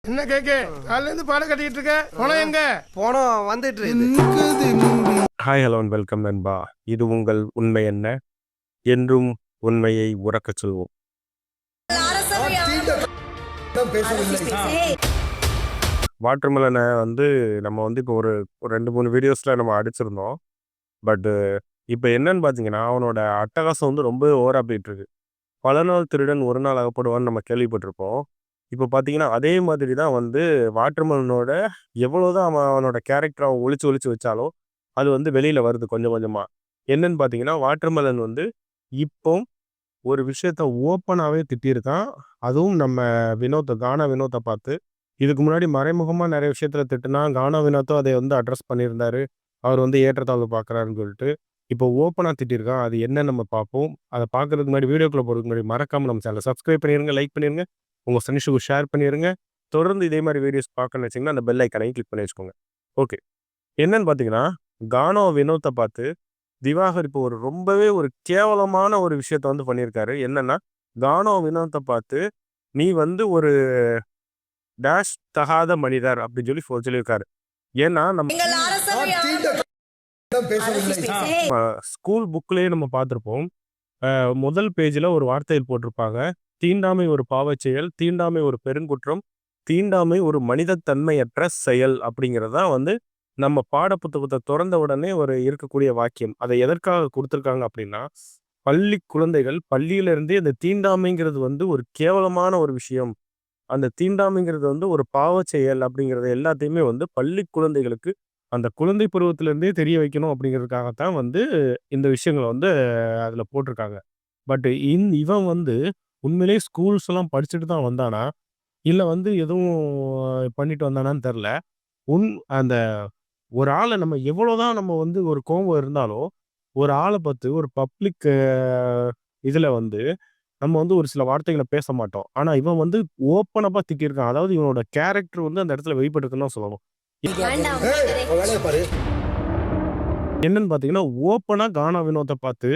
என்ன கேக்க காலையில இருந்து பாடம் கட்டிட்டு இருக்க போனோம் எங்க போனோம் வந்துட்டு இருக்குது. ஹாய் ஹலோ அண்ட் வெல்கம் நண்பா. இது உங்கள் உண்மை என்ன என்றும் உண்மையை உறக்கச் சொல்வோம். வாட்டர்மெலனை நம்ம இப்போ ஒரு 2-3 வீடியோஸில் நம்ம அடிச்சிருந்தோம். பட்டு இப்போ என்னன்னு பார்த்தீங்கன்னா, அவனோட அட்டகாசம் ரொம்ப ஓவராக போயிட்டு இருக்கு. பல நாள் திருடன் ஒரு நாள் அகப்படுவான்னு நம்ம கேள்விப்பட்டிருப்போம். இப்போ பார்த்தீங்கன்னா அதே மாதிரி தான் வாட்டர்மெலனோட எவ்வளோதான் அவனோட கேரக்டரை அவன் ஒளிச்சு வச்சாலும் அது வெளியில் வருது கொஞ்சம் கொஞ்சமாக. என்னன்னு பார்த்தீங்கன்னா, வாட்டர்மெலன் இப்போ ஒரு விஷயத்த ஓப்பனாகவே திட்டியிருக்கான். அதுவும் நம்ம கானா வினோத்தை பார்த்து. இதுக்கு முன்னாடி மறைமுகமாக நிறைய விஷயத்தில் திட்டுனா, கானா வினோத்தும் அதை அட்ரஸ் பண்ணியிருந்தாரு. அவர் ஏற்றத்தாழ்வு பார்க்குறாருன்னு சொல்லிட்டு. இப்போ ஓப்பனாக திட்டியிருக்கான். அது என்னன்னு நம்ம பார்ப்போம். அதை பார்க்கறதுக்கு முன்னாடி வீடியோக்குள்ளே போகிறதுக்கு முன்னாடி மறக்காமல் நம்ம சேனலை சப்ஸ்கிரைப் பண்ணிடுங்க, லைக் பண்ணிடுங்க, உங்கள் ஃப்ரெண்ட்ஸுக்கு ஷேர் பண்ணிடுங்க. தொடர்ந்து இதே மாதிரி வீடியோஸ் பார்க்கணும்னு வச்சிங்கன்னா அந்த பெல் ஐக்கனையும் கிளிக் பண்ணி வச்சுக்கோங்க. ஓகே, என்னன்னு பார்த்தீங்கன்னா, கானா வினோத்தை பார்த்து திவாகர் இப்போ ரொம்பவே கேவலமான ஒரு விஷயத்த பண்ணியிருக்காரு. என்னன்னா, கானா வினோத்தை பார்த்து நீ ஒரு டேஷ் தகாத மனிதர் அப்படின்னு சொல்லியிருக்காரு. ஏன்னா நம்ம ஸ்கூல் புக்லேயே நம்ம பார்த்துருப்போம். முதல் பேஜில் ஒரு வார்த்தையில் போட்டிருப்பாங்க, தீண்டாமை ஒரு பாவச் செயல், தீண்டாமை ஒரு பெருங்குற்றம், தீண்டாமை ஒரு மனிதத்தன்மையற்ற செயல் அப்படிங்கிறதான் நம்ம பாடப்புத்தகத்தை திறந்த உடனே இருக்கக்கூடிய வாக்கியம். அதை எதற்காக கொடுத்துருக்காங்க அப்படின்னா, பள்ளி குழந்தைகள் பள்ளியிலிருந்தே அந்த தீண்டாமைங்கிறது ஒரு கேவலமான ஒரு விஷயம், அந்த தீண்டாமைங்கிறது ஒரு பாவச் செயல் அப்படிங்கிறத எல்லாத்தையுமே பள்ளி குழந்தைகளுக்கு அந்த குழந்தை பருவத்திலேருந்தே தெரிய வைக்கணும் அப்படிங்கிறதுக்காகத்தான் இந்த விஷயங்களை அதில் போட்டிருக்காங்க. பட் இவன் உண்மையிலேயே ஸ்கூல்ஸ் எல்லாம் படிச்சுட்டு தான் வந்தானா, இல்லை எதுவும் பண்ணிட்டு வந்தானான்னு தெரில. அந்த ஒரு ஆளை நம்ம எவ்வளோதான் நம்ம ஒரு கோபம் இருந்தாலும், ஒரு ஆளை பார்த்து ஒரு பப்ளிக் இதில் நம்ம ஒரு சில வார்த்தைகளை பேச மாட்டோம். ஆனால் இவன் ஓப்பனப்பா திட்டியிருக்கான். அதாவது இவனோட கேரக்டர் அந்த இடத்துல வெளிப்பட்டுருக்குன்னு தான் சொல்லணும். என்னன்னு பார்த்தீங்கன்னா, ஓப்பனா கானா வினோத்தை பார்த்து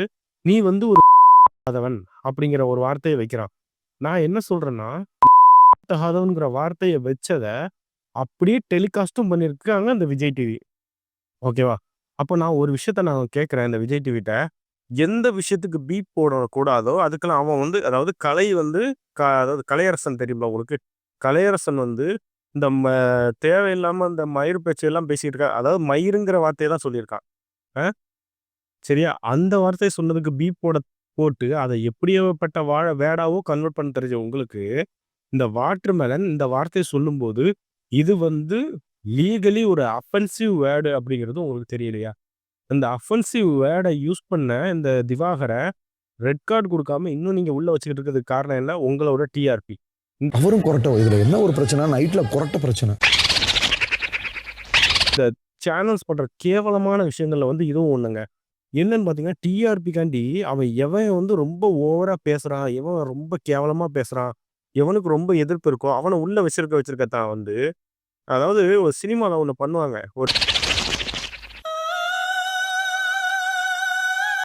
நீ ஒரு தகாதவன் அப்படிங்கிற ஒரு வார்த்தையை வைக்கிறான். நான் என்ன சொல்றேன்னா, தகாதவன்கிற வார்த்தையை வச்சதை அப்படியே டெலிகாஸ்டும் பண்ணியிருக்காங்க அந்த விஜய் டிவி. ஓகேவா? அப்போ நான் ஒரு விஷயத்த நான் கேட்குறேன் இந்த விஜய் டிவிட்ட, எந்த விஷயத்துக்கு பீப் போடக்கூடாதோ அதுக்கெல்லாம் அவன் அதாவது கலை அதாவது கலையரசன் தெரியுமா உங்களுக்கு? கலையரசன் இந்த தேவையில்லாம இந்த மயிர் பேச்செல்லாம் பேசிட்டு இருக்கா. அதாவது மயிருங்கிற வார்த்தையை தான் சொல்லியிருக்கான். சரியா? அந்த வார்த்தையை சொன்னதுக்கு பீப் போட்டு அதை எப்படியாப்பட்ட வேடாவோ கன்வெர்ட் பண்ண தெரிஞ்ச உங்களுக்கு, இந்த வாட்டர்மெலன் இந்த வார்த்தையை சொல்லும்போது இது லீகலி ஒரு அஃபென்சிவ் வேர்டு அப்படிங்கிறது உங்களுக்கு தெரியலையா? இந்த அஃபென்சிவ் வேர்டை யூஸ் பண்ண இந்த திவாகரை ரெட் கார்டு கொடுக்காம இன்னும் நீங்க உள்ள வச்சுக்கிட்டு இருக்கிறதுக்கு காரணம் என்ன? உங்களோட டிஆர்பி. அவரும் கொரட்டை. இதுல என்ன ஒரு பிரச்சனை? நைட்ல கொரட்டை பிரச்சனை. இந்த சேனல்ஸ் பண்ற கேவலமான விஷயங்கள்ல இதுவும் ஒண்ணுங்க. என்னன்னு பாத்தீங்கன்னா, டிஆர்பிக்காண்டி அவன் எவன் ரொம்ப ஓவரா பேசுறான், எவன் ரொம்ப கேவலமா பேசுறான், எவனுக்கு ரொம்ப எதிர்ப்பு இருக்கோ அவனை உள்ள வச்சிருக்கத்தான் அதாவது ஒரு சினிமால ஒண்ணு பண்ணுவாங்க.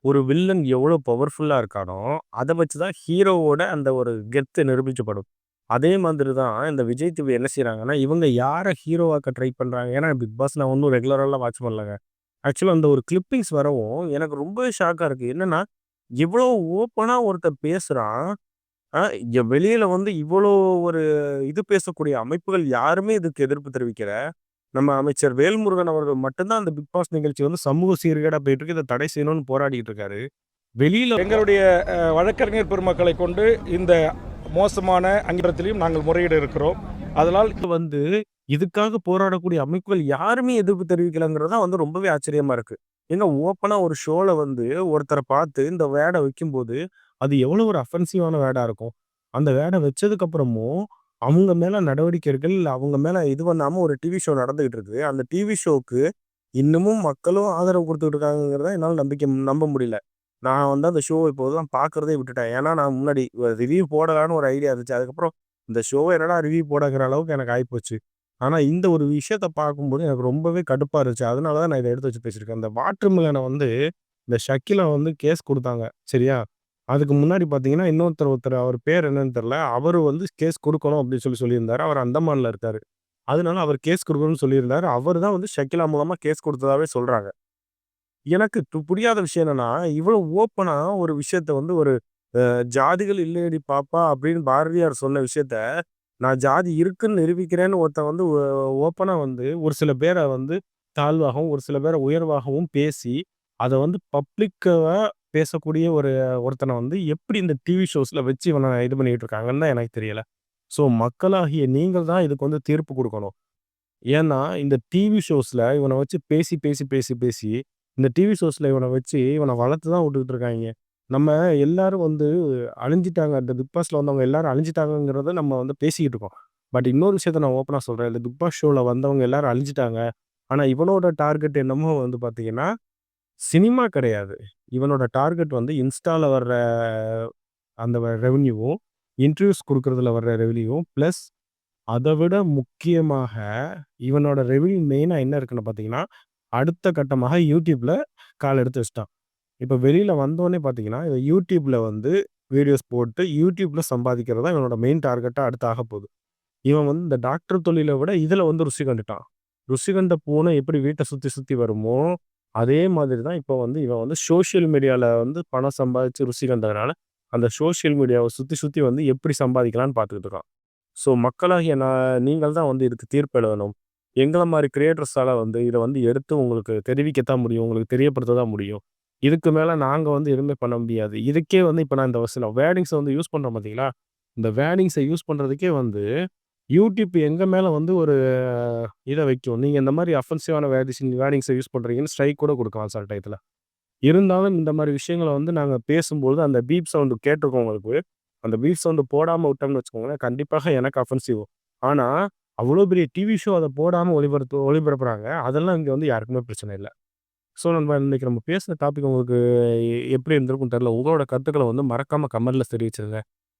ஒரு வில்லன் எவ்வளவு பவர்ஃபுல்லா இருக்கானோ அதை வச்சுதான் ஹீரோவோட அந்த ஒரு கெத்து நிரூபிக்கப்படும். அதே மாதிரி தான் இந்த விஜய் டிவி என்ன செய்யறாங்கன்னா, இவங்க யாரை ஹீரோவாக்க ட்ரை பண்றாங்க. ஏன்னா பிக் பாஸ் நான் ஒன்றும் ரெகுலரெல்லாம் வாட்ச் பண்ணலங்க. ஆக்சுவலாக அந்த ஒரு கிளிப்பிங்ஸ் வரவும் எனக்கு ரொம்பவே ஷாக்காக இருக்கு. என்னன்னா, இவ்வளோ ஓப்பனா ஒருத்தர் பேசுறான். வெளியில இவ்வளோ ஒரு இது பேசக்கூடிய அமைப்புகள் யாருமே இதுக்கு எதிர்ப்பு தெரிவிக்கிற நம்ம அமைச்சர் வேல்முருகன் அவர்கள் மட்டும்தான் அந்த பிக் பாஸ் நிகழ்ச்சி சமூக சீர்கேடா போயிட்டு இருக்கு, இதை தடை செய்யணும்னு போராடிட்டு இருக்காரு. வெளியில எங்களுடைய வழக்கறிஞர் பெருமக்களை கொண்டு இந்த மோசமான அங்கீகாரத்திலையும் நாங்கள் முறையிட இருக்கிறோம். அதனால் இதுக்காக போராடக்கூடிய அமைப்புகள் யாருமே எதிர்ப்பு தெரிவிக்கலங்கிறதா ரொம்பவே ஆச்சரியமா இருக்கு. ஏங்க ஓப்பனா ஒரு ஷோல ஒருத்தரை பார்த்து இந்த வேடை வைக்கும்போது அது எவ்வளவு ஒரு அஃபென்சிவான வேடா இருக்கும். அந்த வேடை வச்சதுக்கு அப்புறமும் அவங்க மேல நடவடிக்கைகள், அவங்க மேல இது பண்ணாம ஒரு டிவி ஷோ நடந்துகிட்டு இருக்கு. அந்த டிவி ஷோக்கு இன்னமும் மக்களும் ஆதரவு கொடுத்துட்டு இருக்காங்கிறத என்னால் நம்ப முடியல. நான் அந்த ஷோ இப்போதான் பார்க்கறதே விட்டுட்டேன். ஏன்னா நான் முன்னாடி ரிவ்யூ போடலான்னு ஒரு ஐடியா இருந்துச்சு. அதுக்கப்புறம் இந்த ஷோவை என்னடா ரிவ்யூ போடங்கிற அளவுக்கு எனக்கு ஆயிப்போச்சு. ஆனா இந்த ஒரு விஷயத்த பார்க்கும்போது எனக்கு ரொம்பவே கடுப்பா இருந்துச்சு. அதனால தான் நான் இதை எடுத்து வச்சு பேசியிருக்கேன். இந்த வாட்டர்மெலனை இந்த ஷக்கிலா கேஸ் கொடுத்தாங்க. சரியா? அதுக்கு முன்னாடி பார்த்தீங்கன்னா, ஒருத்தர் அவர் பேர் என்னன்னு தெரியல. அவரு வந்து கேஸ் குடுக்கணும் அப்படின்னு சொல்லியிருந்தாரு. அவர் அந்தமான்ல இருக்காரு. அதனால அவர் கேஸ் குடுக்கணும்னு சொல்லியிருந்தாரு. அவரு தான் வந்து ஷக்கீலா மூலமா கேஸ் குடுத்ததாவே சொல்றாங்க. எனக்கு புரியாத விஷயம் என்னன்னா, இவ்வளவு ஓப்பனா ஒரு விஷயத்த வந்து ஒரு "ஜாதிகள் இல்லையடி பாப்பா" அப்படின்னு பாரதியார் சொன்ன விஷயத்த, நான் ஜாதி இருக்குன்னு நிரூபிக்கிறேன்னு ஒருத்தன் வந்து ஓப்பனா வந்து ஒரு சில பேர வந்து தாழ்வாகவும், ஒரு சில பேர உயர்வாகவும் பேசி, அத வந்து பப்ளிக்கா பேசக்கூடிய ஒருத்தன வந்து எப்படி இந்த டிவி ஷோஸ்ல வச்சு இவன இது பண்ணிட்டு இருக்காங்கன்னு தான் எனக்கு தெரியல. ஸோ மக்களாகிய நீங்கள் தான் இதுக்கு வந்து தீர்ப்பு குடுக்கணும். ஏன்னா, இந்த டிவி ஷோஸ்ல இவன வச்சு பேசி, பேசி, பேசி, பேசி இந்த டிவி ஷோஸ்ல இவன வச்சு இவன வளர்த்து தான் விட்டுக்கிட்டு இருக்காய்ங்க. நம்ம எல்லாரும் வந்து அழிஞ்சுட்டாங்க. இந்த பிக் பாஸ்ல வந்தவங்க எல்லாரும் அழிஞ்சுட்டாங்கங்கிறத நம்ம வந்து பேசிக்கிட்டு இருக்கோம். பட் இன்னொரு விஷயத்த நான் ஓப்பனா சொல்றேன். இந்த பிக் பாஸ் ஷோல வந்தவங்க எல்லாரும் அழிஞ்சுட்டாங்க. ஆனா, இவனோட டார்கெட் என்னமோ வந்து பார்த்தீங்கன்னா, சினிமா கிடையாது. இவனோட டார்கெட் வந்து இன்ஸ்டால வர்ற அந்த ரெவென்யூவும், இன்டர்வியூஸ் குடுக்குறதுல வர்ற ரெவென்யூவும், பிளஸ் அத விட முக்கியமாக இவனோட ரெவென்யூ மெயினா என்ன இருக்குன்னு பார்த்தீங்கன்னா, அடுத்த கட்டமாக YouTubeல கால் எடுத்து வச்சுட்டான். இப்ப வெளியில வந்தோனே பார்த்தீங்கன்னா, YouTubeல வந்து வீடியோஸ் போட்டு YouTubeல சம்பாதிக்கிறது தான் இவனோட மெயின் டார்கெட்டா அடுத்து ஆகப்போது. இவன் வந்து இந்த டாக்டர் தொழில விட இதுல வந்து ருசி கண்டுட்டான். ருசி கண்ட பூனை எப்படி வீட்ட சுத்தி சுத்தி வருமோ, அதே மாதிரி தான் இப்ப வந்து இவன் வந்து சோசியல் மீடியால வந்து பணம் சம்பாதிச்சு ருசி கண்டதுனால, அந்த சோசியல் மீடியாவ சுத்தி சுத்தி வந்து எப்படி சம்பாதிக்கலான்னு பார்த்துக்கிட்டு இருக்கான். ஸோ மக்களாகிய நீங்கள் தான் வந்து இதுக்கு தீர்ப்பு எழுதணும். எங்கள மாரி கிரியேட்டர்ஸால வந்து இத வந்து எடுத்து உங்களுக்கு தெரிவிக்கத்தான் முடியும். உங்களுக்கு தெரியப்படுத்த தான் முடியும். இதுக்கு மேல நாங்க வந்து எதுவுமே பண்ண முடியாது. இதுக்கே வந்து இப்ப நான் இந்த சில வேர்டிங்ஸ வந்து யூஸ் பண்றோம் பார்த்தீங்களா? இந்த வேர்டிங்ஸ யூஸ் பண்றதுக்கே வந்து யூடியூப் எங்க மேல வந்து ஒரு இத வைக்கும். நீங்க இந்த மாரி அஃபென்சிவான வேர்டிங்ஸ யூஸ் பண்றீங்கன்னு ஸ்ட்ரைக் கூட குடுக்கலாம் சில டயத்துல. இருந்தாலும் இந்த மாரி விஷயங்கள வந்து நாங்க பேசும்போது அந்த பீப் சவுண்ட் கேட்டுருக்கவங்களுக்கு, அந்த பீப் சவுண்ட் போடாம விட்டோம்னு வச்சுக்கோங்களேன், கண்டிப்பாக எனக்கு அஃபென்சிவ். ஆனா, அவ்வளோ பெரிய டிவி ஷோ அத போடாம ஒளிபரப்புறாங்க. அதெல்லாம் இங்க வந்து யாருக்குமே பிரச்சனை இல்ல. ஸோ இன்னைக்கு நம்ம பேசின டாபிக் உங்களுக்கு எப்படி இருந்திருக்கும்னு தெரியல. உங்களோட கருத்துக்கள வந்து மறக்காம கமெண்ட்ல தெரிவிச்சிருங்க.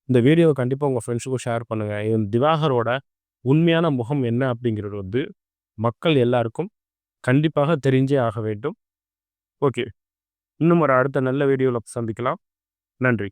இந்த வீடியோவ கண்டிப்பா உங்க ஃப்ரெண்ட்ஸுக்கும் ஷேர் பண்ணுங்க. திவாகரோட உண்மையான முகம் என்ன அப்படிங்கிறது வந்து மக்கள் எல்லாருக்கும் கண்டிப்பாக தெரிஞ்சே ஆக வேண்டும். ஓகே. இன்னும் ஒரு அடுத்த நல்ல வீடியோல சந்திக்கலாம். நன்றி.